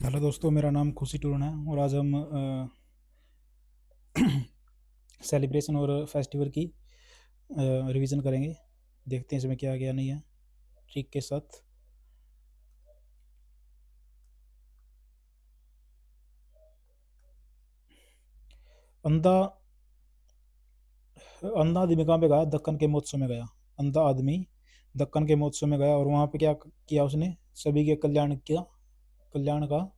Hello दोस्तों, मेरा नाम खुशी टूरन है और आज हम सेलिब्रेशन और फेस्टिवल की रिवीजन करेंगे। देखते हैं इसमें क्या क्या नहीं है ट्रिक के साथ। अंधा अंधा आदमी कहाँ पे गया? दक्कन के महोत्सव में गया। अंधा आदमी दक्कन के महोत्सव में गया और वहाँ पे क्या किया उसने? सभी के कल्याण का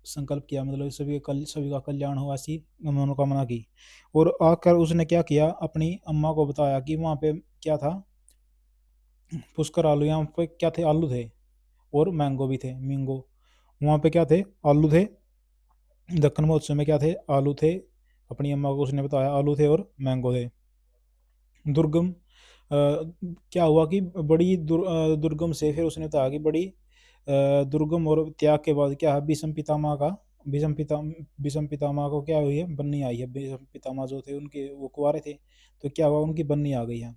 संकल्प किया, मतलब सभी का कल्याण हो ऐसी मनोकामना की। और आकर उसने क्या किया? अपनी अम्मा को बताया कि वहाँ पे क्या था? पुष्कर आलू, यहाँ पे क्या थे? आलू थे और मैंगो भी थे। मैंगो वहाँ पे क्या थे? आलू थे। दक्कन महोत्सव में क्या थे? आलू थे। अपनी अम्मा को उसने बताया आलू थे और मैंगो थे। दुर्गम क्या हुआ कि दुर्गम से फिर उसने बताया कि दुर्गम और त्याग के बाद क्या है? भीष्म पितामह को क्या हुई है? बन्नी आई है। भीष्म पितामह जो थे उनके वो कुंवारे थे, तो क्या हुआ? उनकी बन्नी आ गई है।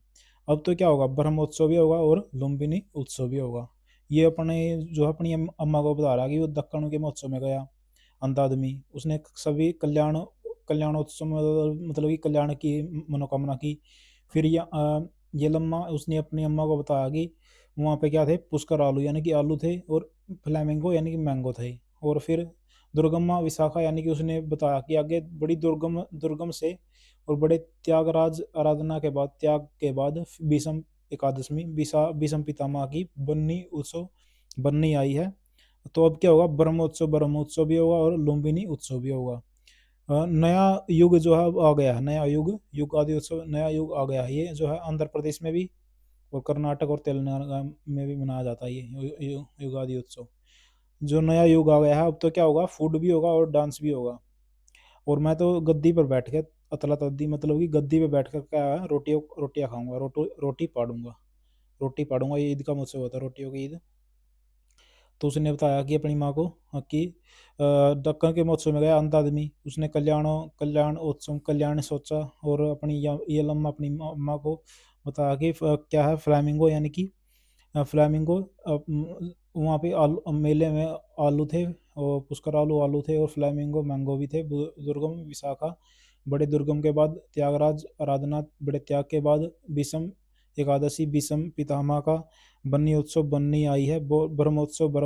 अब तो क्या होगा? ब्रह्मोत्सव भी होगा और लुम्बिनी उत्सव भी होगा। ये अपने जो अपनी अम्मा को बता रहा कि वो दक्कन के महोत्सव में गया अंधा आदमी, उसने सभी कल्याणोत्सव मतलब कि कल्याण की मनोकामना की। फिर ये लम्मा उसने अपनी अम्मा को बताया कि वहाँ पे क्या थे? पुष्कर आलू यानी कि आलू थे और फ्लेमिंगो यानी कि मैंगो थे। और फिर दुर्गम्मा विशाखा यानी कि उसने बताया कि आगे बड़ी दुर्गम दुर्गम से और बड़े त्यागराज आराधना के बाद, त्याग के बाद भीष्म एकादशमी भीष्म पितामह की बन्नी आई है। तो अब क्या होगा? ब्रह्मोत्सव भी होगा और लुम्बिनी उत्सव भी होगा। नया युग जो है अब आ गया है। नया युग आदि उत्सव, नया युग आ गया है। ये जो है आंध्र प्रदेश में भी और कर्नाटक और तेलंगाना में भी मनाया जाता है ये युगादि उत्सव। जो नया युग आ गया है, अब तो क्या होगा? फूड भी होगा और डांस भी होगा। और मैं तो गद्दी पर बैठ के अतला तद्दी मतलब कि गद्दी पे बैठ कर क्या है? रोटियाँ खाऊंगा, रोटी पाड़ूंगा। ये ईद का उत्सव होता है, रोटियों की ईद। तो उसने बताया कि अपनी माँ को कि दक्कन के महोत्सव में गया अंधा आदमी, उसने कल्याण सोचा। और अपनी ये लम्मा अपनी माँ को बताया कि क्या है? फ्लैमिंगो यानी कि फ्लैमिंगो वहाँ पे मेले में आलू थे और पुष्कर आलू थे और फ्लैमिंगो मैंगो भी थे। दुर्गम विशाखा बड़े दुर्गम के बाद, त्यागराज आराधना बड़े त्याग के बाद, भीष्म एकादशी भीष्म पितामह का बन्नी उत्सव बन्नी आई है। ब्रह्मोत्सव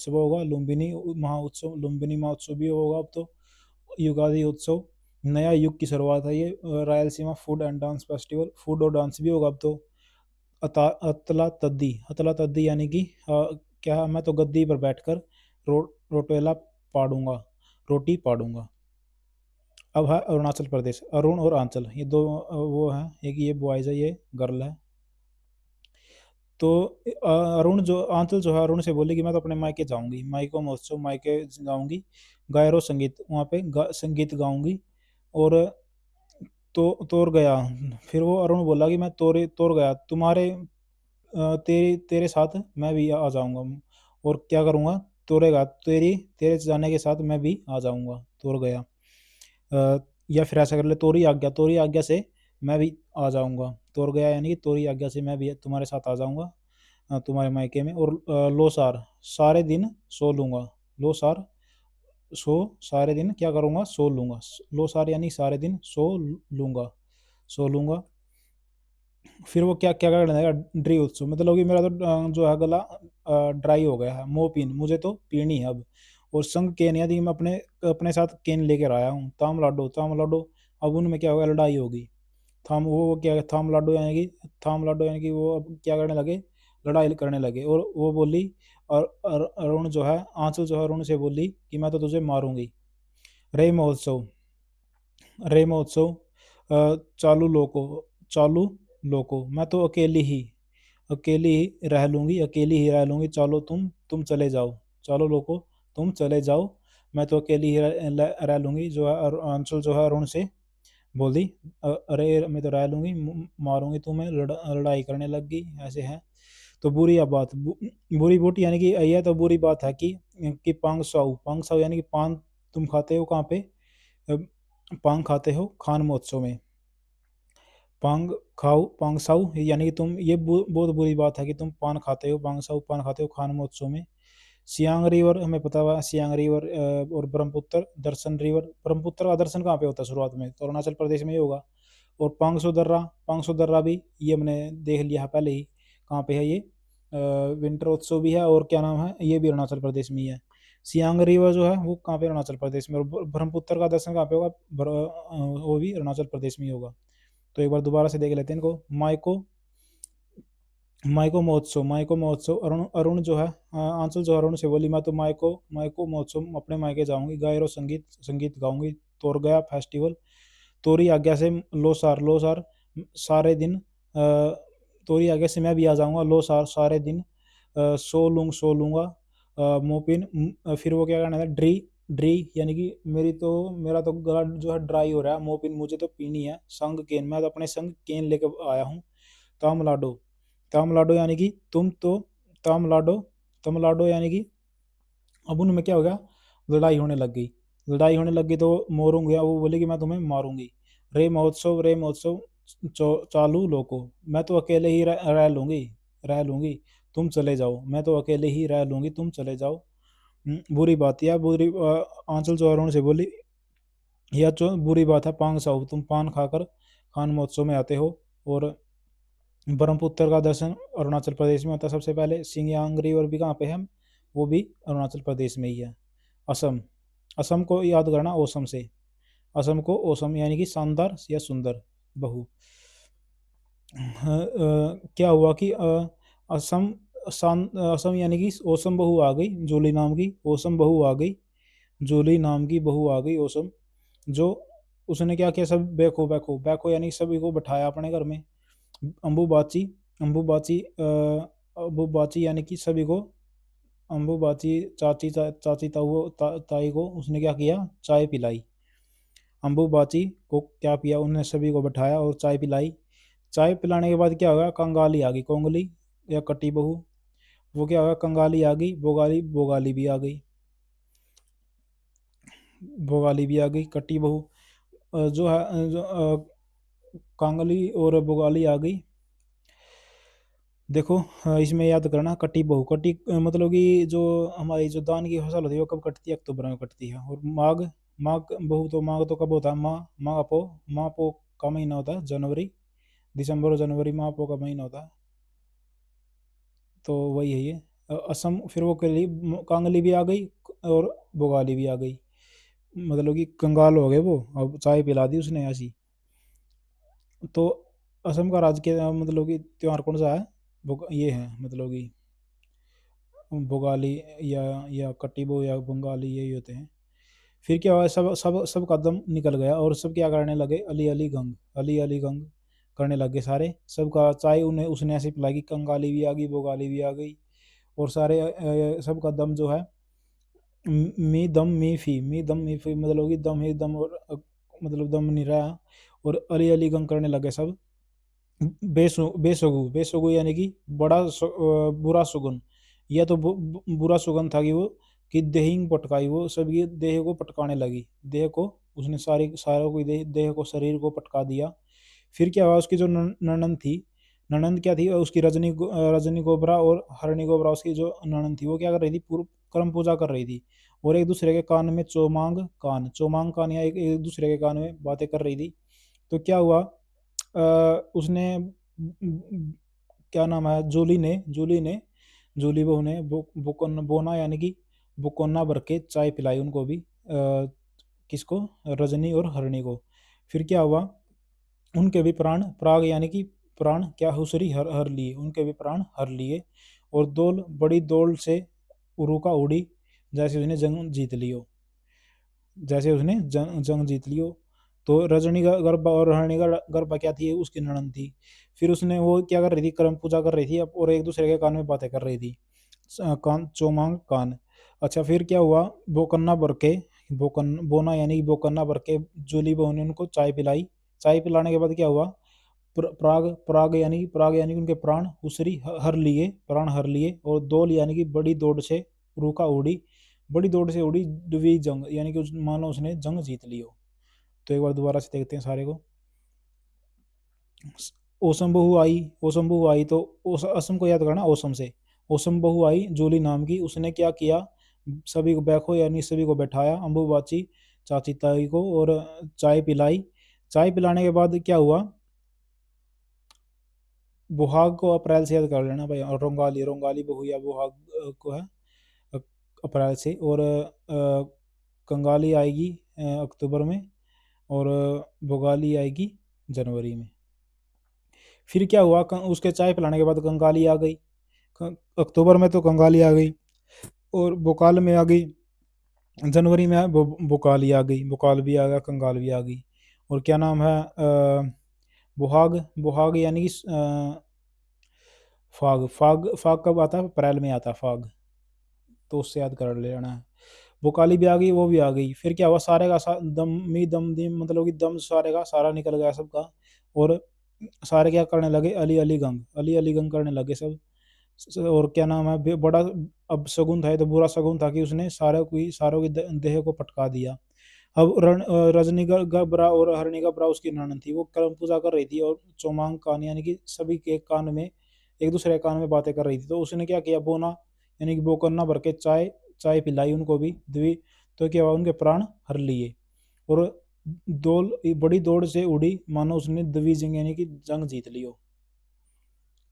होगा। लुम्बिनी महोत्सव भी होगा। अब तो युगादि उत्सव, नया युग की शुरुआत है ये। रायलसीमा फूड और डांस भी होगा अब तो। अतला तद्दी यानी कि क्या है? मैं तो गद्दी पर बैठकर रोटेला पाड़ूंगा, रोटी पाड़ूंगा। अब है अरुणाचल प्रदेश। अरुण और आंचल, ये दो वो हैं। एक ये बॉयज है, ये गर्ल है। तो आंचल जो है अरुण से बोली कि मैं तो अपने मायके जाऊंगी, मायको महोत्सव, मायके जाऊंगी। गायरो संगीत वहाँ पे संगीत गाऊंगी। और तो तोर गया। फिर वो अरुण बोला कि मैं तोर गया तेरे साथ मैं भी आ जाऊंगा। और क्या करूंगा? तोड़ेगा, तेरे जाने के साथ मैं भी आ जाऊंगा। तोड़ गया। या फिर ऐसा कर ले, तोरी आज्ञा से मैं भी आ जाऊंगा। तोड़ गया यानी कि तोरी आज्ञा से मैं भी तुम्हारे साथ आ जाऊंगा तुम्हारे मायके में। और लोसार, सारे दिन सो लूंगा। लोसार सो सारे दिन क्या करूंगा? सो लूंगा। लोसार यानी सारे दिन लूंगा सो लूंगा। फिर वो क्या क्या करने लगा? ड्री उत्सव मतलब कि मेरा तो जो है गला ड्राई हो गया है। मोपिन मुझे तो पीनी है अब। और संग केन यानी मैं अपने अपने साथ केन लेकर आया हूँ। ताम लाडो अब उनमें क्या होगा? लड़ाई होगी। वो क्या है? थाम लाडो यानी कि वो अब क्या करने लगे? लड़ाई करने लगे। और वो बोली, और अरुण जो है, आंचल जो है अरुण से बोली कि मैं तो तुझे मारूंगी। रे महोत्सव रे महोत्सव चालू लोको मैं तो अकेली ही रह लूंगी। तुम चले जाओ। चालो लोको, तुम चले जाओ। मैं तो अकेली ही रह लूंगी। जो है अंशुल जो है अरुण से बोली, अरे मैं तो रह लूंगी, मारूंगी तुम्हें, लड़ाई करने लग गई, ऐसे है। तो बुरी बूटी यानी कि यह तो बुरी बात है कि पांग साउ यानी कि पान तुम खाते हो कहाँ पे? अ, पांग खाते हो खान महोत्सव में। पांग साउ यानी कि तुम, ये बहुत बुरी बात है कि तुम पान खाते हो, पांग साउ पान खाते हो खान महोत्सव में। सियांग रिवर हमें पता हुआ, सियांग रिवर और ब्रह्मपुत्र दर्शन रिवर। ब्रह्मपुत्र का दर्शन कहाँ पे होता है शुरुआत में? तो अरुणाचल प्रदेश में ही होगा। और पांगसो दर्रा, पांगसो दर्रा भी ये हमने देख लिया है पहले ही, कहाँ पे है ये, विंटर उत्सव भी है, और क्या नाम है, ये भी अरुणाचल प्रदेश में ही है। सियांग रिवर जो है वो कहाँ पे, अरुणाचल प्रदेश में। और ब्रह्मपुत्र का दर्शन कहाँ पे होगा? वो भी अरुणाचल प्रदेश में ही होगा। तो एक बार दोबारा से देख लेते हैं इनको। माइको, माइको महोत्सव, माइको महोत्सव, अरुण अरुण जो है, आंचल जो अरुण से बोली, मैं तो माइको माइको महोत्सव अपने मायके जाऊंगी, गायरो संगीत संगीत गाऊंगी, तोर गया फेस्टिवल, तोरी आज्ञा से लोसार लोसार सारे दिन, तोरी आज्ञा से मैं भी आ जाऊंगा, लोसार सारे दिन, सो लूंगा, मोपिन, फिर वो क्या कहना था, ड्री ड्री यानी कि मेरा तो गला जो है ड्राई हो रहा है, मोपिन मुझे तो पीनी है, संग केन मैं तो अपने संग केन लेकर आया हूँ, तामलाडो, तामलाडो यानी कि तुम तो, तामलाडो, तमलाडो यानी कि अब उनमें क्या हो गया, लड़ाई होने लग गई, लड़ाई होने लग गई तो मोरूंगी, वो बोले कि मैं तुम्हें मारूंगी, रे महोत्सव चालू लोको, मैं तो अकेले ही रह लूंगी, रह लूंगी, तुम चले जाओ, मैं तो अकेले ही रह लूंगी, तुम चले जाओ। बुरी बात, या बुरी आंचल चौहान से बोली, यह जो बुरी बात है, पांग साहब तुम पान खाकर खान महोत्सव में आते हो, और ब्रह्मपुत्र का दर्शन अरुणाचल प्रदेश में होता है सबसे पहले। सिंगयांग रिवर भी कहाँ पे है? वो भी अरुणाचल प्रदेश में ही है। असम, असम को याद करना ओसम से, असम को ओसम यानी कि शानदार या सुंदर बहु। क्या हुआ कि असम, असम यानी कि ओसम बहू आ गई, जूली नाम की ओसम बहू आ गई, जूली नाम की बहू आ गई ओसम, जो उसने क्या किया, सब बैको बैको बैको यानी कि सभी को बैठाया अपने घर में। अम्बुबाची, अम्बुबाची अम्बुबाची यानी कि सभी को, अम्बुबाची चाची ताई को उसने क्या किया, चाय पिलाई। अम्बुबाची को क्या पिया, उन्होंने सभी को बैठाया और चाय पिलाई। चाय पिलाने के बाद क्या होगा, कंगाली आ गई, कोंगली या कटी बहू, वो क्या होगा, कंगाली आ गई, बोगाली बोगाली भी आ गई, बोगाली भी आ गई, कटी बहू, जो है कांगली और बोगाली आ गई। देखो, इसमें याद करना, कटी बहू, कटी मतलब कि जो हमारी जो धान की फसल होती है वो कब कटती है, अक्टूबर में कटती है। और माघ, माघ बहू, तो माघ तो कब होता है, माँ पो का महीना होता है, जनवरी, दिसंबर और जनवरी माह पो का महीना होता है। तो वही है ये। असम, फिर वो कली कांगली भी आ गई और बोगाली भी आ गई, मतलब कि कंगाल हो गए वो, अब चाय पिला दी उसने ऐसी। तो असम का राज्य के मतलब कि त्योहार कौन सा है, ये है मतलब कि भोगाली या कटिबो या बंगाली, यही होते हैं। फिर क्या हुआ, सब सब सब का दम निकल गया और सब क्या करने लगे, अली अली गंग, अली अली गंग करने लगे सारे, सबका चाय उन्हें उसने ऐसे पिलाई कि कंगाली भी आ गई, बोगाली भी आ गई, और सारे सबका दम जो है, मी दम मी फी मतलब कि दम ही दम, और मतलब दम नहीं रहा, और अली अली गंग करने लगे सब। बेसुगु, बेसुगु यानी कि बुरा सुगुन, यह तो बुरा सुगन था कि वो, कि देहिंग पटकाई, वो सभी देह को पटकाने लगी, देह को उसने सारी सारों की देह को, शरीर को पटका दिया। फिर क्या हुआ, उसकी जो ननंद थी, ननंद क्या थी उसकी, रजनी गोबरा और हरणी गोबरा, उसकी जो ननंद थी वो क्या कर रही थी, पूर्व कर्म पूजा कर रही थी, और एक दूसरे के कान में चोमांग कान या एक दूसरे के कान में बातें कर रही थी। तो क्या हुआ, उसने क्या नाम है, जूली बहू ने बोना यानी कि बुकोना भर के चाय पिलाई उनको भी, किसको, रजनी और हरणी को। फिर क्या हुआ, उनके भी प्राण प्राग यानी कि प्राण क्या, हुसरी हर हर लिए, उनके भी प्राण हर लिए, और बड़ी दौड़ से उरुका उड़ी, जैसे उसने जंग जीत लियो, जैसे उसने जंग जीत लियो। तो रजनी का गर्भ और हरणी का गर्भ क्या थी, उसकी ननद थी। फिर उसने वो क्या कर रही थी, कर्म पूजा कर रही थी और एक दूसरे के कान में बातें कर रही थी, कान चोमांग कान। अच्छा, फिर क्या हुआ, बोकन्ना भर के, बोना यानी कि बोकन्ना भर के जूली बहू ने उनको चाय पिलाई। चाय पिलाने के बाद क्या हुआ, प्राग यानी कि उनके प्राण उसरी हर लिए, प्राण हर लिए, और दौल यानी कि बड़ी दौड़ से रूका उड़ी, बड़ी दौड़ से उड़ी, दुवी जंग यानी कि मानो उसने जंग जीत ली हो। तो एक बार दोबारा से देखते हैं सारे को। ओसम बहू आई, ओसम बहू आई तो असम को याद करना ओसम से, ओसम बहू आई जूली नाम की, उसने क्या किया, सभी को बैठो यानी सभी को बैठाया, अम्बुबाची चाची ताई को, और चाय पिलाई। चाय पिलाने के बाद क्या हुआ, बुहाग को अप्रैल से याद कर लेना भाई, और रोंगाली, रोंगाली बहू या बुहाग को है अ, अप्रैल से, और कंगाली आएगी अक्टूबर में, और भोगाली आएगी जनवरी में। फिर क्या हुआ, उसके चाय पिलाने के बाद कंगाली आ गई, अक्टूबर में तो कंगाली आ गई, और बोकाल में आ गई जनवरी में, बोकाली आ गई, बोकाल भी आ गया, कंगाल भी आ गई। और क्या नाम है, बुहाग, बुहाग यानी कि फाग, फाग फाग कब आता है, अप्रैल में आता है फाग, तो उससे याद कर लेना है। बोकाली भी आ गई, वो भी आ गई। फिर क्या हुआ, सारे का दम मी दम दिम, मतलब कि दम सारे का सारा निकल गया सबका, और सारे क्या करने लगे, अली अली गंग, अली अली गंग करने लगे सब। और क्या नाम है, बड़ा अब शगुन था, ये तो बुरा शगुन था कि उसने सारों की देह को पटका दिया। अब रजनी गबरा और हरणी गबरा उसकी ननद थी, वो कर्म पूजा कर रही थी, और चोमांग कान यानी कि सभी के कान में, एक दूसरे के कान में बातें कर रही थी। तो उसने क्या किया, बोना यानी कि बोकन्ना भर के चाय चाय पिलाई उनको भी द्वि, तो क्या हुआ, उनके प्राण हर लिए, और दौल बड़ी दौड़ से उड़ी, मानो उसने दिविजय यानी कि जंग जीत ली हो।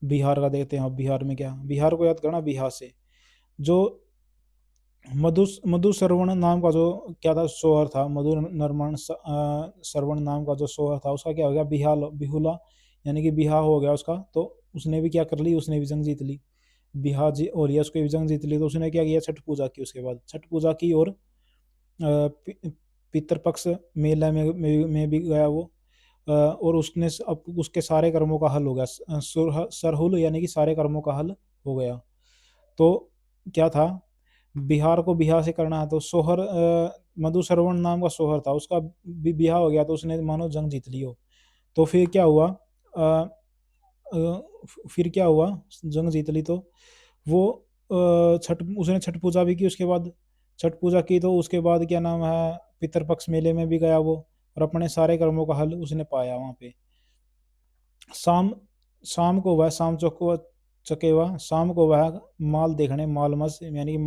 बिहार का देखते हैं, अब बिहार में क्या, बिहार को याद करना, बिहार से जो मधु श्रवण नाम का जो क्या था सोहर था, मधु नरमण श्रवण नाम का जो सोहर था, उसका क्या हो गया, बिहुला यानी कि बिहा हो गया उसका। तो उसने भी क्या कर ली, उसने भी जंग जीत ली, बिहा जी और ये उसको भी जंग जीत ली। तो उसने क्या किया, छठ पूजा की, उसके बाद छठ पूजा की, और पितृपक्ष मेला में भी गया वो, और उसने अब उसके सारे कर्मों का हल हो गया, सरहुल यानी कि सारे कर्मों का हल हो गया। तो क्या था, बिहार को बिहार से करना है, तो सोहर मधु श्रवण नाम का सोहर था, उसका भी बिहार हो गया, तो उसने मानो जंग जीत ली हो। तो फिर क्या हुआ, फिर क्या हुआ, जंग जीत ली तो वो छठ, उसने छठ पूजा भी की, उसके बाद छठ पूजा की, तो उसके बाद क्या नाम है, पितरपक्ष मेले में भी गया वो, और अपने सारे कर्मों का हल उसने पाया वहां पे। शाम शाम को वह शाम चकेवा, शाम को वह माल देखने, माल मस यानी कि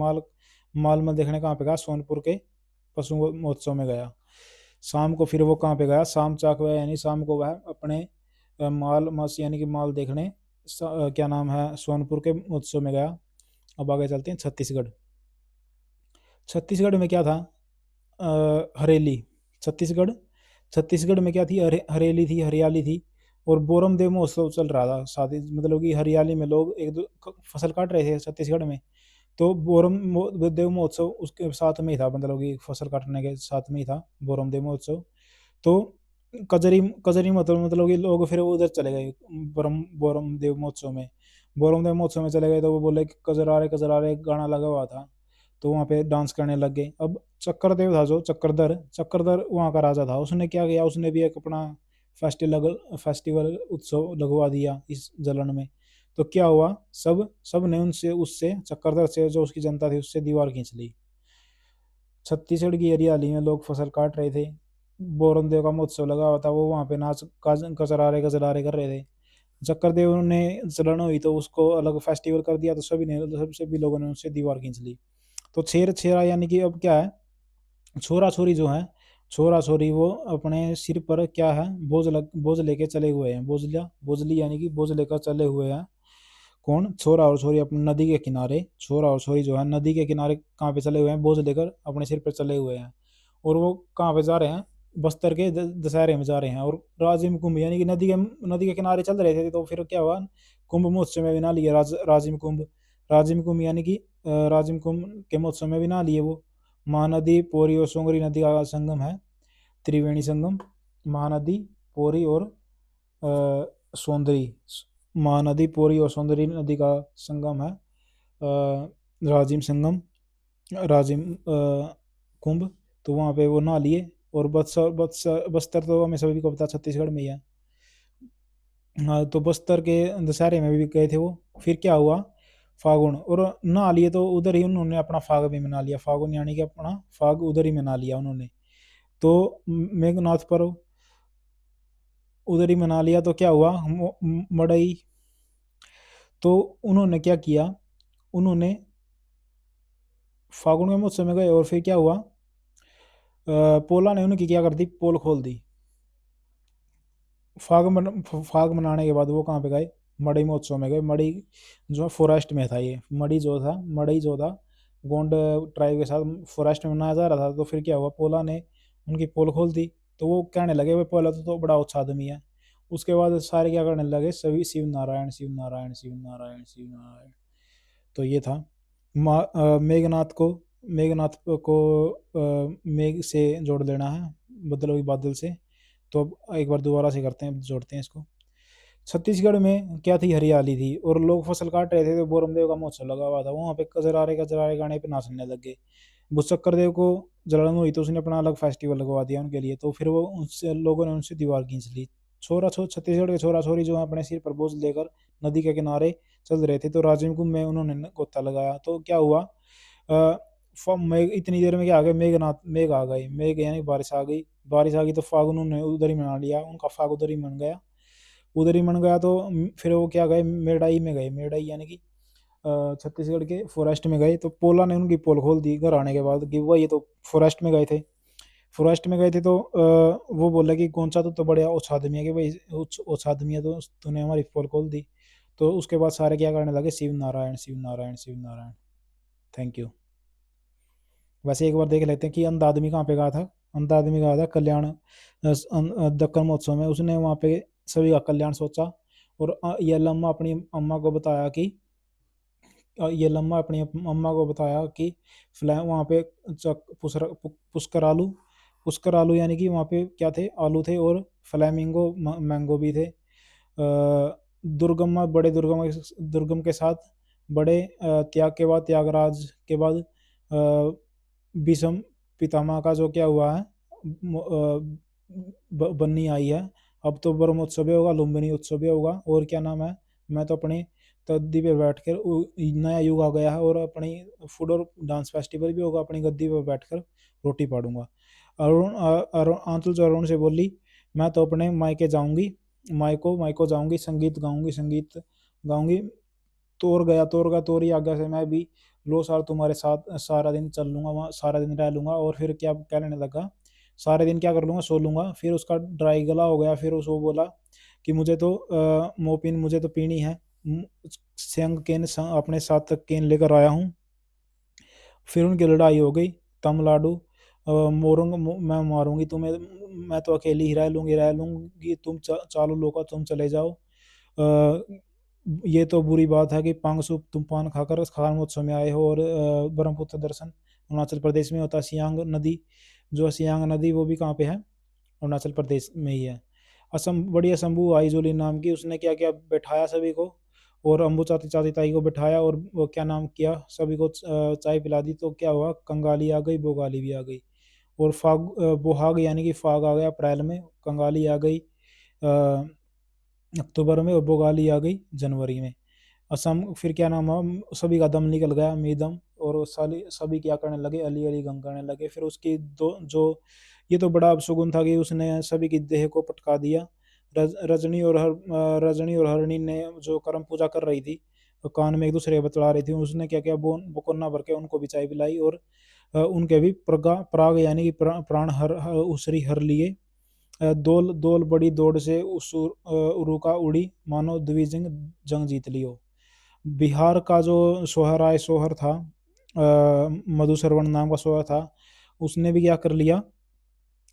माल मल देखने कहाँ पे गया, सोनपुर के पशु महोत्सव में गया। शाम को फिर वो कहाँ पे गया, शाम चकवा यानी शाम को वह अपने माल मस यानी कि माल देखने क्या नाम है, सोनपुर के महोत्सव में गया। अब आगे चलते हैं छत्तीसगढ़। छत्तीसगढ़ में क्या था, हरेली, छत्तीसगढ़, छत्तीसगढ़ में क्या थी, हरेली थी, हरियाली थी, और बोरम देव महोत्सव चल रहा था साथ ही, मतलब कि हरियाली में लोग एक दो फसल काट रहे थे छत्तीसगढ़ में। तो देव महोत्सव उसके साथ में ही था, मतलब कि फसल काटने के साथ में ही था बोरम देव महोत्सव। तो कजरी कजरी मतलब कि लोग फिर उधर चले गए, बोरम देव महोत्सव में, बोरम देव महोत्सव में चले गए, तो वो बोले कि कजरा रे गाना लगा हुआ था, तो वहाँ पे डांस करने लग गए। अब चक्रदेव था जो चक्रधर वहाँ का राजा था, उसने क्या किया, उसने भी एक अपना फेस्टिवल उत्सव लगवा दिया इस जलन में। तो क्या हुआ, सब सब ने उनसे उससे चक्रधर से, जो उसकी जनता थी, उससे दीवार खींच ली। छत्तीसगढ़ की हरियाली में लोग फसल काट रहे थे, बोरम देव का महोत्सव लगा हुआ था, वो वहाँ पे नाच कचरारे कर रहे थे। चक्रदेव ने जलन हुई तो उसको अलग फेस्टिवल कर दिया, तो सभी लोगों ने उससे दीवार खींच ली। तो छेर छेरा यानी कि अब क्या है, छोरा छोरी जो है, छोरा छोरी वो अपने सिर पर क्या है, बोझ लेके चले हुए हैं, बोझली यानी कि बोझ लेकर चले हुए हैं। कौन, छोरा और छोरी अपनी नदी के किनारे, छोरा और छोरी जो है नदी के किनारे कहाँ पे चले हुए हैं, बोझ लेकर अपने सिर पर चले हुए हैं। और वो कहाँ पे जा रहे हैं, बस्तर के दशहरे में जा रहे हैं। और राजिम कुंभ यानी कि नदी के किनारे चल रहे थे, तो फिर क्या हुआ, कुंभ महोत्सव में भी ना लिए, राजिम कुंभ यानी कि राजिम कुंभ के महोत्सव में भी ना लिए वो। महानदी पोरी और सोंगरी नदी का संगम है, त्रिवेणी संगम, महानदी पोरी और सौंदरी, महानदी पोरी और सौंदरी नदी का संगम है, राजिम संगम, राजिम कुंभ। तो वहाँ पे वो नहा लिए। और बस्तर तो हमें सभी को पता छत्तीसगढ़ में ही है। हाँ, तो बस्तर के दशहरे में भी गए थे वो। फिर क्या हुआ, फागुन, और नहा लिए तो उधर ही उन्होंने अपना फाग भी मना लिया, फागुन यानी कि अपना फाग उधर ही मना लिया उन्होंने। तो मेघनाथ पर्व उधर ही मना लिया। तो क्या हुआ, मड़ई, तो उन्होंने क्या किया, उन्होंने फागुन के महोत्सव में गए और फिर क्या हुआ, पोला ने उनकी क्या कर दी, पोल खोल दी। फाग मनाने के बाद वो कहाँ पे गए, मड़ई महोत्सव में गए। मड़ई जो फॉरेस्ट में था, ये मड़ी जो था, मड़ई जो था गोंड ट्राइब के साथ फॉरेस्ट में मनाया जा रहा था। तो फिर क्या हुआ, पोला ने उनकी पोल खोल दी। तो वो कहने लगे भाई पोला तो बड़ा अच्छा आदमी है। उसके बाद सारे क्या करने लगे, सभी शिव नारायण शिव नारायण शिव नारायण शिव नारायण। तो ये था। मेघनाथ को, मेघनाथ को मेघ से जोड़ देना है, बदलों बादल से। तो अब एक बार दोबारा से करते हैं, जोड़ते हैं इसको। छत्तीसगढ़ में क्या थी, हरियाली थी और लोग फसल काट रहे थे। तो बोरमदेव का महोत्सव लगा हुआ था, वहाँ पे कजरारे गाने पे नाचने लग गए। भुच्चक्कर देव को जलन हुई तो उसने अपना अलग फेस्टिवल लगवा दिया उनके लिए। तो फिर वो उनसे लोगों ने उनसे दीवार खींच ली। छत्तीसगढ़ के छोरा छोरी जो अपने सिर पर बोझ लेकर नदी के किनारे चल रहे थे, तो राजिम कुंभ में उन्होंने गोता लगाया। तो क्या हुआ, मेघ इतनी देर में क्या आ गए, मेघनाथ, मेघ आ गए, मेघ यानी बारिश आ गई। बारिश आ गई तो फाग उन्होंने उधर ही मना लिया, उनका फाग उधर ही मन गया, उधर ही मन गया। तो फिर वो क्या गए, मेड़ाई में गए, मेड़ाई यानी कि छत्तीसगढ़ के फॉरेस्ट में गए। तो पोला ने उनकी पोल खोल दी घर आने के बाद कि वो ये तो फॉरेस्ट में गए थे। फॉरेस्ट में गए थे तो वो बोला कि कौन सा तो बड़े ओछा आदमी है, कि भाई ओछा आदमी है तो तूने हमारी पोल खोल दी। तो उसके बाद सारे क्या करने लगे, शिव नारायण शिव नारायण शिव नारायण। Thank you. वैसे एक बार देख लेते हैं कि अंधा आदमी कहाँ पे गया था। अंधा आदमी गया था कल्याण, दक्कन महोत्सव में। उसने वहाँ पे सभी का कल्याण सोचा। और ये लम्मा अपनी अम्मा को बताया कि ये लम्मा अपनी अम्मा को बताया कि वहाँ पे पुष्कर आलू, पुष्कर आलू यानी कि वहाँ पे क्या थे, आलू थे। और फ्लैमिंगो मैंगो भी थे। दुर्गम, बड़े दुर्गम, दुर्गम के साथ बड़े त्याग के बाद, त्यागराज के बाद भीष्म पितामह का जो क्या हुआ है, बन्नी आई है। अब तो ब्रह्मोत्सव भी होगा, लुम्बिनी उत्सव भी होगा। और क्या नाम है, मैं तो अपनी गद्दी पे बैठकर, नया युग आ गया है और अपनी फूड और डांस फेस्टिवल भी होगा, अपनी गद्दी पे बैठकर रोटी पाड़ूंगा। अरुण आंचल जो अरुण से बोली, मैं तो अपने मायके जाऊंगी, मायको जाऊंगी, संगीत गाऊंगी, संगीत गाऊंगी। तोर गया, तोर गया, तोरी आज्ञा से मैं भी लो साल तुम्हारे साथ सारा दिन चल लूंगा, वहाँ सारा दिन रह लूंगा। और फिर क्या कहने लगा, सारे दिन क्या कर लूंगा, सो लूंगा। फिर उसका ड्राई गला हो गया। फिर उसको बोला कि मुझे तो मोपिन, मुझे तो पीनी है। संग केन अपने साथ केन लेकर आया हूँ। फिर उनकी लड़ाई हो गई, तमलाडू, मैं मारूंगी तुम्हें, मैं तो अकेली ही रह लूंगी, तुम चालू लोका, तुम चले जाओ। ये तो बुरी बात है कि पांगसु तुम पान खाकर खान महोत्सव में आए हो। और ब्रह्मपुत्र दर्शन अरुणाचल प्रदेश में होता है। सियांग नदी, जो सियांग नदी वो भी कहाँ पे है, अरुणाचल प्रदेश में ही है। असम बड़ी असम्भू आई जोली नाम की, उसने क्या किया, बैठाया सभी को। और अम्बू चाची चाची ताई को बैठाया और वो क्या नाम किया, सभी को चाय पिला दी। तो क्या हुआ, कंगाली आ गई, बोगाली भी आ गई। और बोहाग यानी कि फाग आ गया अप्रैल में, कंगाली आ गई अक्टूबर में, और बोगाली आ गई जनवरी में। असम फिर क्या नाम हुआ, सभी का दम निकल गया, मीदम। और वो साली सभी क्या करने लगे, अली अली गंग करने लगे। फिर उसकी दो जो, ये तो बड़ा अपशगुन था कि उसने सभी की देह को पटका दिया। रजनी और हरणी ने जो कर्म पूजा कर रही थी, कान में एक दूसरे को बतला रही थी, उसने क्या किया, बोकन्ना भर के उनको भी चाय पिलाई। और उनके भी प्राग यानी कि प्राण उसरी हर लिए। दोल दोल बड़ी दौड़ से उरुका उड़ी, मानो द्विजिंग जंग जीत लियो। बिहार का जो सोहर था, मधुश्रवण नाम का सोहर था, उसने भी क्या कर लिया,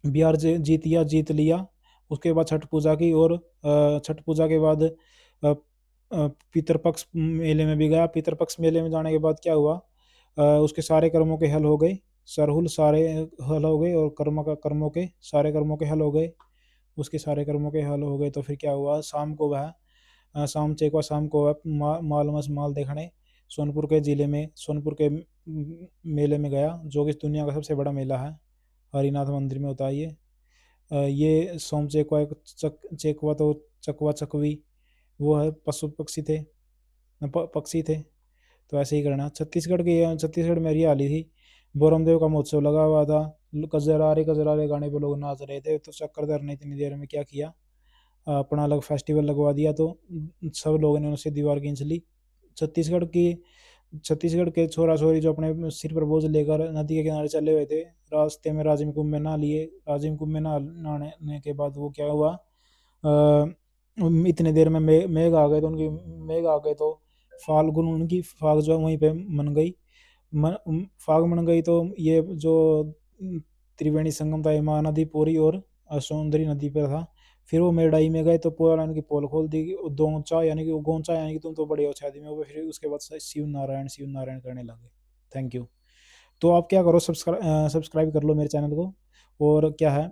बिहार जीत लिया। उसके बाद छठ पूजा की। और छठ पूजा के बाद पितरपक्ष मेले में भी गया। पितरपक्ष मेले में जाने के बाद क्या हुआ, उसके सारे कर्मों के हल हो गए, सरहुल सारे हल हो गए। और कर्मों के सारे कर्मों के हल हो गए, उसके सारे कर्मों के हल हो गए। तो फिर क्या हुआ, शाम को वह शाम चेकवा शाम को वह माल देखने सोनपुर के ज़िले में, सोनपुर के मेले में गया, जो कि दुनिया का सबसे बड़ा मेला है, हरिनाथ मंदिर में होता है ये। ये सोम चेकवा, चेकवा तो चकवा चकवी वो है, पशु पक्षी थे, पक्षी थे। तो ऐसे ही करना। छत्तीसगढ़ में हरियाली थी, बोरमदेव का महोत्सव लगा हुआ था, कजरारे गाने पे लोग नाच रहे थे। तो चक्करधर ने इतनी देर में क्या किया, अपना अलग फेस्टिवल लगवा दिया। तो सब लोगों ने उनसे दीवार खींच ली। छत्तीसगढ़ की छत्तीसगढ़ के छोरा-छोरी जो अपने सिर पर बोझ लेकर नदी के किनारे चले हुए थे, रास्ते में राजिम कुंभ में नहा लिए। राजिम कुंभ में नहाने के बाद वो क्या हुआ, इतने देर में मेघ आ गए, तो उनकी मेघ आ गए तो फाल्गुन उनकी फाग जो है वहीं पे मन गई। फाग मन गई तो ये जो त्रिवेणी संगम था, ये महानदी पूरी और सौंदर्य नदी पे था। फिर वो मेड़ाई में गए तो पूरा इनकी पोल खोल दी, दोंचा यानी कि वो गोंचा यानी कि तुम तो बड़े हो शादी में हो गए। फिर उसके बाद शिव नारायण करने लगे। Thank you. तो आप क्या करो, सब्सक्राइब कर लो मेरे चैनल को। और क्या है,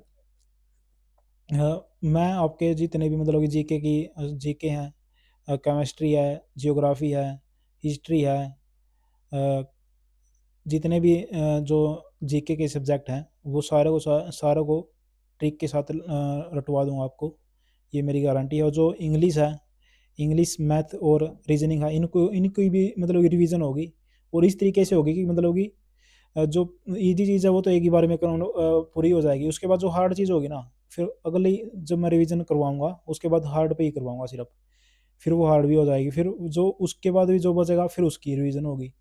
मैं आपके जितने भी मतलब कि जीके हैं, केमिस्ट्री है, जियोग्राफी है, हिस्ट्री है, अ, जितने भी जो जीके के सब्जेक्ट हैं वो सारों को ट्रिक के साथ रटवा दूंगा आपको, ये मेरी गारंटी है। और जो इंग्लिश है, इंग्लिश मैथ और रीजनिंग है, इनको इनकी भी मतलब रिवीजन होगी, और इस तरीके से होगी कि मतलब कि जो ईजी चीज़ है वो तो एक ही बार में पूरी हो जाएगी। उसके बाद जो हार्ड चीज़ होगी ना, फिर अगली जब मैं रिवीजन करवाऊंगा उसके बाद हार्ड पे ही करवाऊंगा सिर्फ, फिर वो हार्ड भी हो जाएगी। फिर जो उसके बाद भी जो बचेगा फिर उसकी रिवीजन होगी।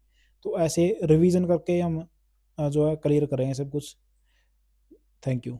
तो ऐसे रिवीजन करके हम जो है क्लियर करेंगे सब कुछ। Thank you.